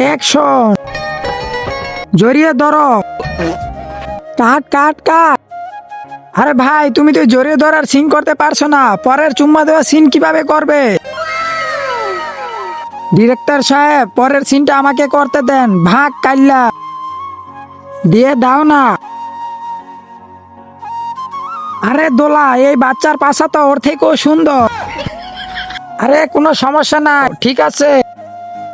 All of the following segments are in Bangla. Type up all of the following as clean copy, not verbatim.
অ্যাকশন। জড়িয়ে ধরো। কাট কাট কাট। আরে ভাই, তুমি তো জড়িয়ে ধরার সিন করতে পারছো না, পরের চুম্মা দেওয়া সিন কিভাবে করবে? ডিরেক্টর সাহেব, পরের সিনটা আমাকে করতে দেন। ভাগ কাইল্লা দিয়ে দাও না। আরে দোলা, এই বাচ্চার পাশা তো ওর থেকেও সুন্দর। আরে কোনো সমস্যা না, ঠিক আছে।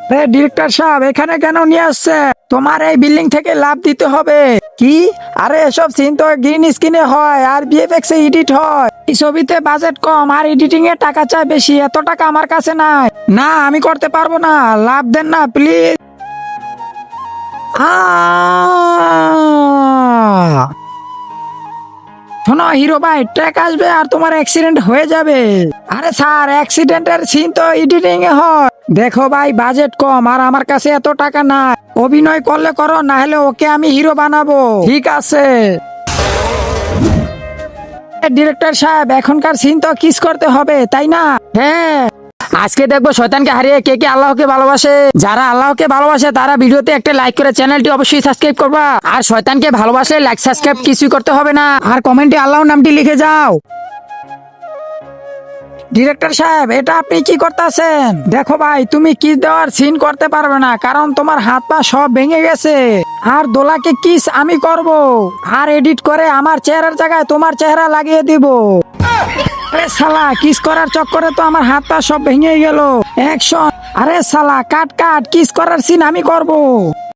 আরে ডিরেক্টর সাহেব, এখানে কেন নিয়ে আসছে? তোমার এই বিল্ডিং থেকে লাভ দিতে হবে। কি? আরে এসব সিন তো গ্রিন স্ক্রিনে হয় আর ভিএফএক্স এ এডিট হয়। এই ছবিতে বাজেট কম আর এডিটিং এ টাকা চায় বেশি, এত টাকা আমার কাছে নাই। না, আমি করতে পারবো না, লাভ দেন না প্লিজ। শোনো হিরো ভাই, ট্র্যাক আসবে আর তোমার অ্যাক্সিডেন্ট হয়ে যাবে। আরে স্যার, অ্যাক্সিডেন্টের সিন তো এডিটিং এ হয়। দেখো ভাই, বাজেট কম আর আমার কাছে এত টাকা নাই। অভিনয় করলে করো, না হলে ওকে আমি হিরো বানাবো। ঠিক আছে ডিরেক্টর সাহেব, এখনকার সিন তো কিস করতে হবে, তাই না? হ্যাঁ। আজকে দেখবো শয়তানকে হারিয়ে কে কে আল্লাহকে ভালোবাসে। যারা আল্লাহকে ভালোবাসে তারা ভিডিওতে একটা লাইক করে চ্যানেলটি অবশ্যই সাবস্ক্রাইব করবা। আর শয়তানকে ভালোবাসলে লাইক সাবস্ক্রাইব কিছুই করতে হবে না, আর কমেন্টে আল্লাহর নামটি লিখে যাও। ডিরেক্টর সাহেব, এটা আপনি কি করতেছেন? দেখো ভাই, তুমি কিস দেওয়ার সিন করতে পারবে না, কারণ তোমার হাত পা সব ভেঙে গেছে। আর দোলাকে কিস আমি করব, আর এডিট করে আমার চেহারার জায়গায় তোমার চেহারা লাগিয়ে দিব। আরে শালা, কিস করার চক্করে তো আমার হাত পা সব ভেঙে গেল। অ্যাকশন। আরে শালা, কাট কাট, কিস করার সিন আমি করব।